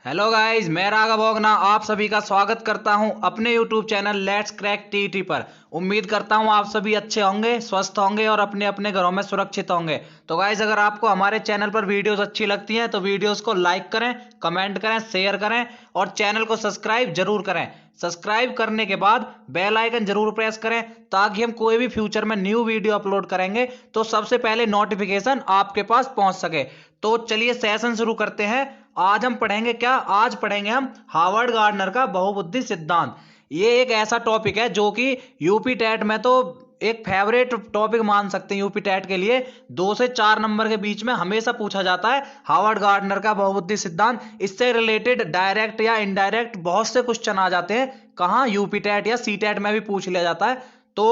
Hello guys, मैं राघव ओगना आप सभी का स्वागत करता हूं अपने YouTube channel let's crack TET पर। उम्मीद करता हूं आप सभी अच्छे होंगे, स्वस्थ होंगे और अपने अपने घरों में सुरक्षित होंगे। तो गाइस, अगर आपको हमारे चैनल पर वीडियोस अच्छी लगती हैं तो वीडियोस को लाइक करें, कमेंट करें, शेयर करें और चैनल को सब्सक्राइब जरूर करें। सब्सक्राइब करने के बाद बेल आइकन जरूर प्रेस करें ताकि हम कोई भी फ्यूचर में न्यू वीडियो अपलोड करेंगे तो सबसे पहले नोटिफिकेशन आपके पास पहुंच सके। तो चलिए सेशन शुरू करते हैं। आज हम पढ़ेंगे क्या? आज पढ़ेंगे हम हार्वर्ड गार्डनर का बहुबुद्धि सिद्धांत। ये एक ऐसा टॉपिक है जो कि यूपी टेट में तो एक फेवरेट टॉपिक मान सकते हैं। यूपी टेट के लिए 2 से 4 नंबर के बीच में हमेशा पूछा जाता है हार्वर्ड गार्डनर का बहुबुद्धि सिद्धांत। इससे रिलेटेड डायरेक्ट या इनडायरेक्ट बहुत से क्वेश्चन आ जाते हैं। कहाँ? यूपी टेट या सी टेट में भी पूछ लिया जाता है। तो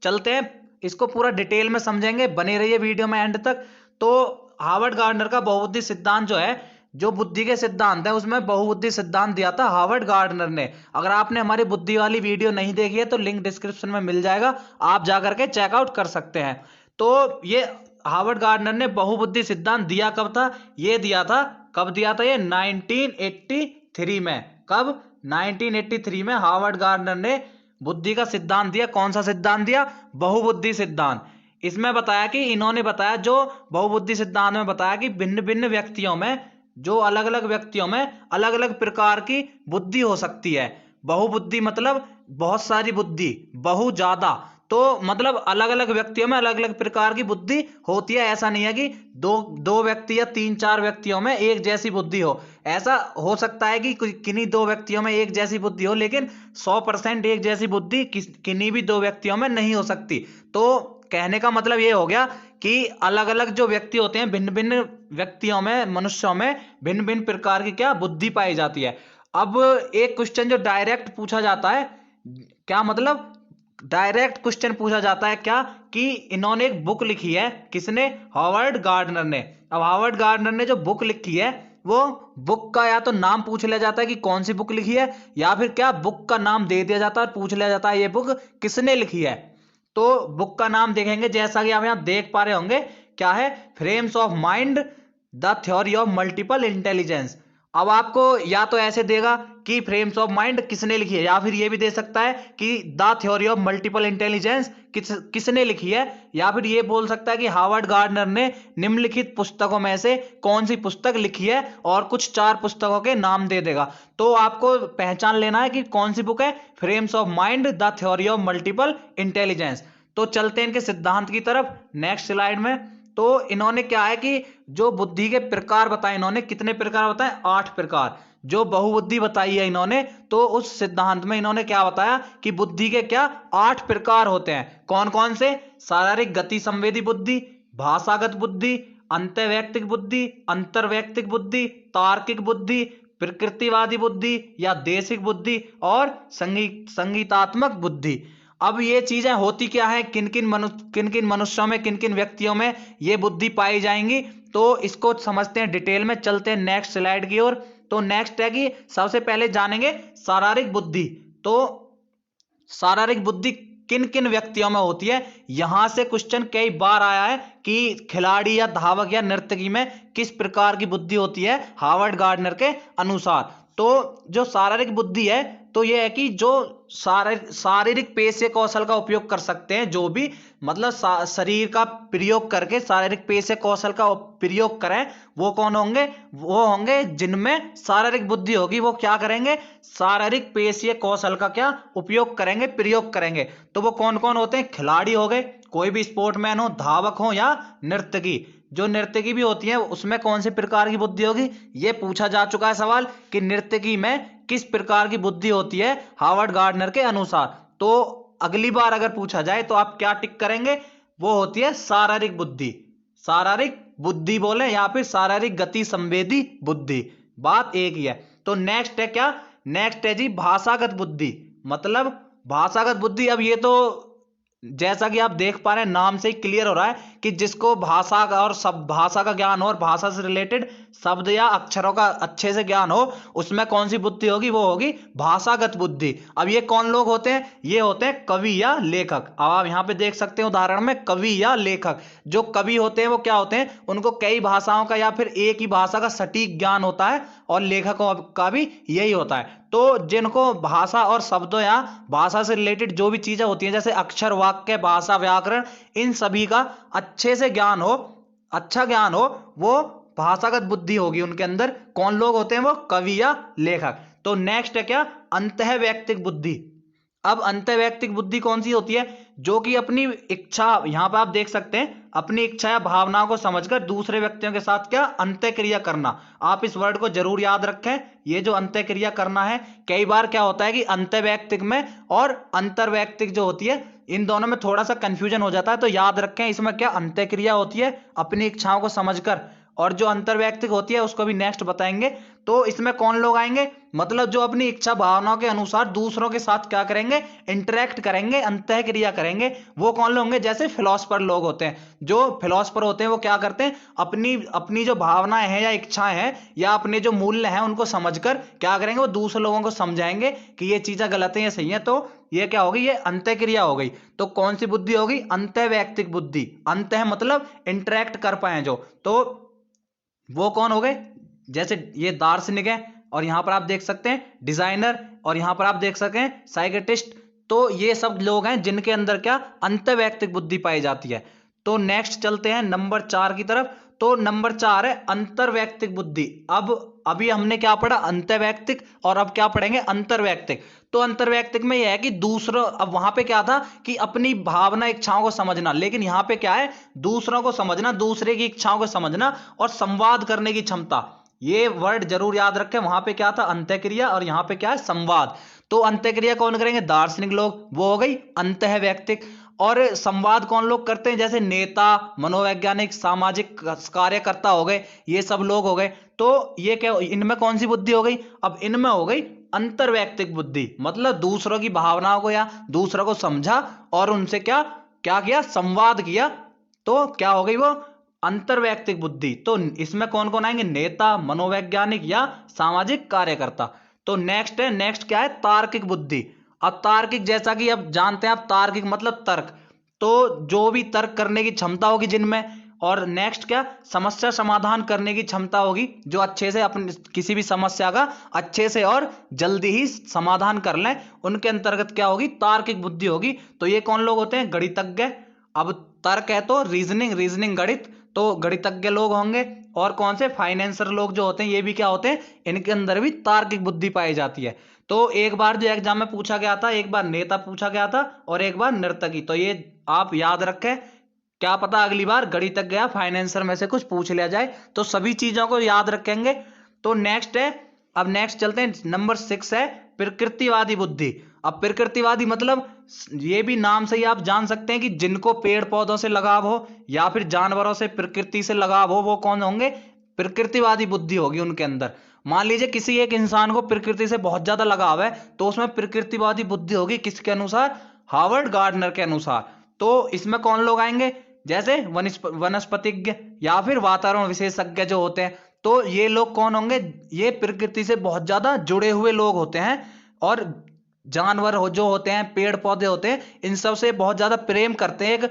चलते हैं, इसको पूरा डिटेल में समझेंगे, बने रहिए वीडियो में एंड तक। तो हार्वर्ड गार्डनर का बहुबुद्धि सिद्धांत जो है, जो बुद्धि के सिद्धांत है उसमें बहुबुद्धि सिद्धांत दिया था हार्वर्ड गार्डनर ने। अगर आपने हमारी बुद्धि वाली वीडियो नहीं देखी है तो लिंक डिस्क्रिप्शन में मिल जाएगा, आप जाकर के चेकआउट कर सकते हैं। तो ये हार्वर्ड गार्डनर ने बहुबुद्धि सिद्धांत दिया कब था? ये दिया था, कब दिया था? ये 1983 में। कब? 1983 में हार्वर्ड गार्डनर ने बुद्धि का सिद्धांत दिया। कौन सा सिद्धांत दिया? बहुबुद्धि सिद्धांत। इसमें बताया कि इन्होंने बताया, जो बहुबुद्धि सिद्धांत में बताया कि भिन्न भिन्न व्यक्तियों में, जो अलग अलग व्यक्तियों में अलग अलग प्रकार की बुद्धि हो सकती है। बहुबुद्धि मतलब बहुत सारी बुद्धि, बहु ज्यादा। तो मतलब अलग अलग व्यक्तियों में अलग अलग प्रकार की बुद्धि होती है। ऐसा नहीं है कि दो दो व्यक्ति या 3-4 व्यक्तियों में एक जैसी बुद्धि हो। ऐसा हो सकता है कि किन्हीं 2 व्यक्तियों में एक जैसी बुद्धि हो, लेकिन 100% एक जैसी बुद्धि किन्हीं भी 2 व्यक्तियों में नहीं हो सकती। तो कहने का मतलब ये हो गया कि अलग अलग जो व्यक्ति होते हैं, भिन्न भिन्न व्यक्तियों में, मनुष्यों में भिन्न भिन्न प्रकार की क्या बुद्धि पाई जाती है। अब एक क्वेश्चन जो डायरेक्ट पूछा जाता है, क्या मतलब? डायरेक्ट क्वेश्चन पूछा जाता है क्या कि इन्होंने एक बुक लिखी है। किसने? हार्वर्ड गार्डनर ने। अब हार्वर्ड गार्डनर ने जो बुक लिखी है, वो बुक का या तो नाम पूछ लिया जाता है कि कौन सी बुक लिखी है, या फिर क्या बुक का नाम दे दिया जाता है और पूछ लिया जाता है ये बुक किसने लिखी है। तो बुक का नाम देखेंगे, जैसा कि आप यहां देख पा रहे होंगे, क्या है? Frames of mind, the theory of multiple intelligence. अब आपको या तो ऐसे देगा कि फ्रेम्स ऑफ माइंड किसने लिखी है, या फिर ये भी दे सकता है कि the theory of multiple intelligence किसने लिखी है, या फिर ये बोल सकता है कि हार्वर्ड गार्डनर ने निम्नलिखित पुस्तकों में से कौन सी पुस्तक लिखी है, और कुछ 4 पुस्तकों के नाम दे देगा। तो आपको पहचान लेना है कि कौन सी बुक है। Frames of mind, the theory of multiple intelligence. तो चलते हैं इनके सिद्धांत की तरफ नेक्स्ट स्लाइड में। तो इन्होंने क्या है कि जो बुद्धि के प्रकार बताए, इन्होंने कितने प्रकार बताए? 8 प्रकार। जो बहुबुद्धि बताई है इन्होंने, तो उस सिद्धांत में इन्होंने क्या बताया कि बुद्धि के क्या 8 प्रकार होते हैं। कौन कौन से? शारीरिक गति संवेदी बुद्धि, भाषागत बुद्धि, अंतर्वैयक्तिक बुद्धि, अंतर्वैयक्तिक बुद्धि, तार्किक बुद्धि, प्रकृतिवादी बुद्धि या देशिक बुद्धि, और संगीतात्मक बुद्धि। अब ये चीजें होती क्या है, किन किन मनुष्यों में, किन किन व्यक्तियों में ये बुद्धि पाई जाएंगी, तो इसको समझते हैं डिटेल में। चलते हैं नेक्स्ट स्लाइड की ओर। तो नेक्स्ट है कि सबसे पहले जानेंगे शारीरिक बुद्धि। तो शारीरिक बुद्धि किन किन व्यक्तियों में होती है, यहां से क्वेश्चन कई बार आया है कि खिलाड़ी या धावक या नर्तकी में किस प्रकार की बुद्धि होती है हार्वर्ड गार्डनर के अनुसार। तो जो शारीरिक बुद्धि है, तो यह है कि जो शारीरिक पेशीय कौशल का उपयोग कर सकते हैं, जो भी मतलब शरीर का प्रयोग करके शारीरिक पेशीय कौशल का प्रयोग करें, वो कौन होंगे? वो होंगे जिनमें शारीरिक बुद्धि होगी। वो क्या करेंगे? शारीरिक पेशीय कौशल का क्या उपयोग करेंगे, प्रयोग करेंगे। तो वो कौन कौन होते हैं? खिलाड़ी हो गए, कोई भी स्पोर्टमैन हो, धावक हो, या नर्तकी। जो नर्तकी भी होती है उसमें कौन सी प्रकार की बुद्धि होगी, ये पूछा जा चुका है सवाल कि नर्तकी में किस प्रकार की बुद्धि होती है हार्वर्ड गार्डनर के अनुसार। तो अगली बार अगर पूछा जाए तो आप क्या टिक करेंगे? वो होती है शारीरिक बुद्धि। शारीरिक बुद्धि बोले या फिर शारीरिक गति संवेदी बुद्धि, बात एक ही है। तो नेक्स्ट है क्या? नेक्स्ट है जी भाषागत बुद्धि। मतलब भाषागत बुद्धि, अब ये तो जैसा कि आप देख पा रहे हैं नाम से ही क्लियर हो रहा है कि जिसको भाषा का और सब भाषा का ज्ञान हो और भाषा से रिलेटेड शब्द या अक्षरों का अच्छे से ज्ञान हो, उसमें कौन सी बुद्धि होगी? वो होगी भाषागत बुद्धि। अब ये कौन लोग होते हैं? ये होते हैं कवि या लेखक। अब आप यहाँ पे देख सकते हैं उदाहरण में कवि या लेखक। जो कवि होते हैं वो क्या होते हैं? उनको कई भाषाओं का या फिर एक ही भाषा का सटीक ज्ञान होता है, और लेखकों का भी यही होता है। तो जिनको भाषा और शब्दों या भाषा से रिलेटेड जो भी चीजें होती हैं, जैसे अक्षर, वाक्य, भाषा, व्याकरण, इन सभी का अच्छे से ज्ञान हो, अच्छा ज्ञान हो, वो भाषागत बुद्धि होगी उनके अंदर। कौन लोग होते हैं? वो कवि या लेखक। तो नेक्स्ट है क्या? अंतःवैयक्तिक बुद्धि। अब अंतःवैयक्तिक बुद्धि कौन सी होती है? जो कि अपनी इच्छा, यहां पर आप देख सकते हैं, अपनी इच्छा या भावनाओं को समझकर दूसरे व्यक्तियों के साथ क्या? अंतःक्रिया करना। आप इस वर्ड को जरूर याद रखें। ये जो अंतःक्रिया करना है, कई बार क्या होता है कि अंतःवैयक्तिक में और अंतर्वैयक्तिक जो होती है, इन दोनों में थोड़ा सा कंफ्यूजन हो जाता है। तो याद रखें, इसमें क्या अंतःक्रिया होती है अपनी इच्छाओं को समझकर, और जो अंतर्वैयक्तिक होती है उसको भी नेक्स्ट बताएंगे। तो इसमें कौन लोग आएंगे? मतलब जो अपनी इच्छा भावनाओं के अनुसार दूसरों के साथ क्या करेंगे? इंटरेक्ट करेंगे, अंतःक्रिया करेंगे। वो कौन लोग होंगे? जैसे फिलोसफर लोग होते हैं। जो फिलोसफर होते हैं वो क्या करते हैं? अपनी अपनी जो भावनाएं हैं या इच्छाएं हैं या अपने जो मूल्य हैं उनको समझकर क्या करेंगे? वो दूसरे लोगों को समझाएंगे कि ये चीजें गलत है, ये सही है। तो ये क्या होगी? ये अंतःक्रिया हो गई। तो कौन सी बुद्धि होगी? अंतःवैयक्तिक बुद्धि। अंतः मतलब इंटरेक्ट कर पाए जो, तो वो कौन हो गए? जैसे ये दार्शनिक है, और यहां पर आप देख सकते हैं डिजाइनर, और यहां पर आप देख सकते हैं साइकेटिस्ट। तो ये सब लोग हैं जिनके अंदर क्या? अंतःवैयक्तिक बुद्धि पाई जाती है। तो नेक्स्ट चलते हैं नंबर 4 की तरफ। तो नंबर 4 है अंतर्वैयक्तिक बुद्धि। अब अभी हमने क्या पढ़ा? अंतर्वैयक्तिक, और अब क्या पढ़ेंगे? अंतर्वैयक्तिक। तो अंतर्वैयक्तिक में यह है कि दूसरों, अब वहां पे क्या था कि अपनी भावना इच्छाओं को समझना, लेकिन यहां पे क्या है? दूसरों को समझना, दूसरे की इच्छाओं को समझना और संवाद करने की क्षमता। ये वर्ड जरूर याद रखें। वहां पे क्या था? अंतःक्रिया, और यहां पे क्या है? संवाद। तो अंतःक्रिया कौन करेंगे? दार्शनिक लोग, वो हो गई अंतःवैयक्तिक। और संवाद कौन लोग करते हैं? जैसे नेता, मनोवैज्ञानिक, सामाजिक कार्यकर्ता हो गए, ये सब लोग हो गए। तो ये क्या, इनमें कौन सी बुद्धि हो गई? अब इनमें हो गई अंतर्वैयक्तिक बुद्धि। मतलब दूसरों की भावनाओं को या दूसरों को समझा और उनसे क्या क्या किया? संवाद किया। तो क्या हो गई? वो अंतर्वैयक्तिक बुद्धि। तो इसमें कौन कौन आएंगे? नेता, मनोवैज्ञानिक या सामाजिक कार्यकर्ता। तो नेक्स्ट है, नेक्स्ट क्या है? तार्किक बुद्धि। अब तार्किक, जैसा कि अब जानते हैं आप, तार्किक मतलब तर्क। तो जो भी तर्क करने की क्षमता होगी जिनमें, और नेक्स्ट क्या? समस्या समाधान करने की क्षमता होगी, जो अच्छे से अपनी किसी भी समस्या का अच्छे से और जल्दी ही समाधान कर लें, उनके अंतर्गत क्या होगी? तार्किक बुद्धि होगी। तो ये कौन लोग होते हैं? गणितज्ञ। अब तर्क है तो रीजनिंग, रीजनिंग गणित, तो गणितज्ञ लोग होंगे। और कौन से? फाइनेंसर लोग जो होते हैं, ये भी क्या होते हैं? इनके अंदर भी तार्किक बुद्धि पाई जाती है। तो एक बार जो एग्जाम में पूछा गया था, एक बार नेता पूछा गया था और एक बार नर्तकी। तो ये आप याद रखें, क्या पता अगली बार गणितज्ञ या फाइनेंसर में से कुछ पूछ लिया जाए। तो सभी चीजों को याद रखेंगे। तो नेक्स्ट है, अब नेक्स्ट चलते हैं, नंबर 6 है प्रकृतिवादी बुद्धि। अब प्रकृतिवादी मतलब ये भी नाम से ही आप जान सकते हैं कि जिनको पेड़ पौधों से लगाव हो या फिर जानवरों से, प्रकृति से लगाव हो, वो कौन होंगे? प्रकृतिवादी बुद्धि होगी उनके अंदर। मान लीजिए किसी एक इंसान को प्रकृति से बहुत ज्यादा लगाव है, तो उसमें प्रकृतिवादी बुद्धि होगी। किसके अनुसार? हार्वर्ड गार्डनर के अनुसार। तो इसमें कौन लोग आएंगे? जैसे वनस्पतिज्ञ या फिर वातावरण विशेषज्ञ जो होते हैं। तो ये लोग कौन होंगे? ये प्रकृति से बहुत ज्यादा जुड़े हुए लोग होते हैं, और जानवर हो जो होते हैं, पेड़ पौधे होते हैं, इन सब से बहुत ज्यादा प्रेम करते हैं। एक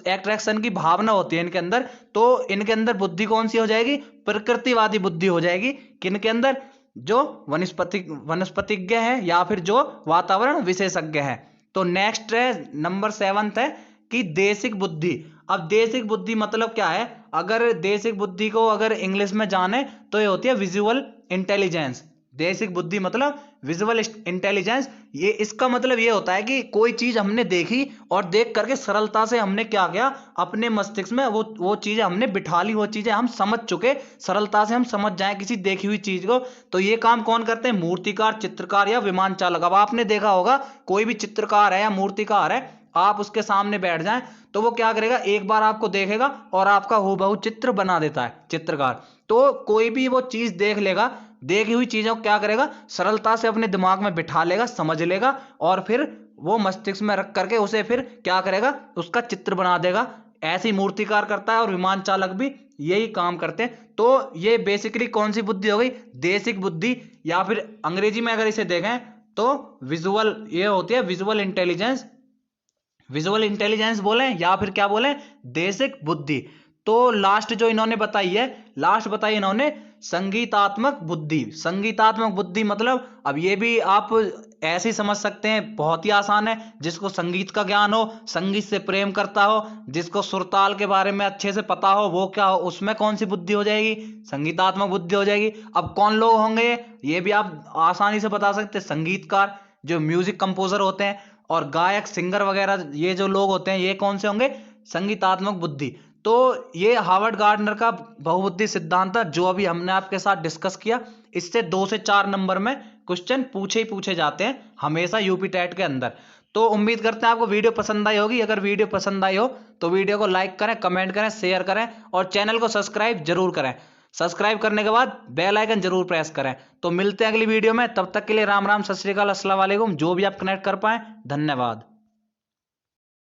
अट्रैक्शन की भावना होती है इनके अंदर। तो इनके अंदर बुद्धि कौन सी हो जाएगी? प्रकृतिवादी बुद्धि हो जाएगी। किनके अंदर? जो वनस्पतिज्ञ है या फिर जो वातावरण विशेषज्ञ है। तो नेक्स्ट है, नंबर 7 है कि देशिक बुद्धि। अब देशिक बुद्धि मतलब क्या है? अगर देशिक बुद्धि को अगर इंग्लिश में जाने तो ये होती है विजुअल इंटेलिजेंस। देशिक बुद्धि मतलब विजुअल इंटेलिजेंस। ये इसका मतलब ये होता है कि कोई चीज हमने देखी और देख करके सरलता से हमने क्या किया? अपने मस्तिष्क में वो चीजें हमने बिठा ली, वो चीजें हम समझ चुके, सरलता से हम समझ जाएं किसी देखी हुई चीज को। तो ये काम कौन करते हैं? मूर्तिकार, चित्रकार या विमान चालक। अब आपने देखा होगा कोई भी चित्रकार है या मूर्तिकार है, आप उसके सामने बैठ जाएं तो वो क्या करेगा? एक बार आपको देखेगा और आपका हूबहू चित्र बना देता है चित्रकार। तो कोई भी वो चीज देख लेगा, देखी हुई चीजों को क्या करेगा? सरलता से अपने दिमाग में बिठा लेगा, समझ लेगा, और फिर वो मस्तिष्क में रख करके उसे फिर क्या करेगा? उसका चित्र बना देगा। ऐसी मूर्तिकार करता है और विमान चालक भी यही काम करते हैं। तो ये बेसिकली कौन सी बुद्धि हो गई, देशिक बुद्धि, या फिर अंग्रेजी में अगर इसे देखें तो विजुअल, ये होती है विजुअल इंटेलिजेंस। विजुअल इंटेलिजेंस बोले या फिर क्या बोले, देशिक बुद्धि। तो लास्ट जो इन्होंने बताई है, लास्ट बताई इन्होंने संगीतात्मक बुद्धि। संगीतात्मक बुद्धि मतलब अब ये भी आप ऐसे ही समझ सकते हैं, बहुत ही आसान है। जिसको संगीत का ज्ञान हो, संगीत से प्रेम करता हो, जिसको सुरताल के बारे में अच्छे से पता हो, वो क्या हो, उसमें कौन सी बुद्धि हो जाएगी, संगीतात्मक बुद्धि हो जाएगी। अब कौन लोग होंगे ये भी आप आसानी से बता सकते हैं, संगीतकार जो म्यूजिक कंपोजर होते हैं, और गायक सिंगर वगैरह ये जो लोग होते हैं ये कौन से होंगे, संगीतात्मक बुद्धि। तो ये हार्वर्ड गार्डनर का बहुबुद्धि सिद्धांत है जो अभी हमने आपके साथ डिस्कस किया। इससे 2 से 4 नंबर में क्वेश्चन पूछे ही पूछे जाते हैं हमेशा यूपी टेट के अंदर। तो उम्मीद करते हैं आपको वीडियो पसंद आई होगी। अगर वीडियो पसंद आई हो तो वीडियो को लाइक करें, कमेंट करें, शेयर करें और चैनल को सब्सक्राइब जरूर करें। सब्सक्राइब करने के बाद बेल आइकन जरूर प्रेस करें। तो मिलते हैं अगली वीडियो में, तब तक के लिए राम राम, सत श्री अकाल, अस्सलाम वालेकुम। जो भी आप कनेक्ट कर पाए, धन्यवाद।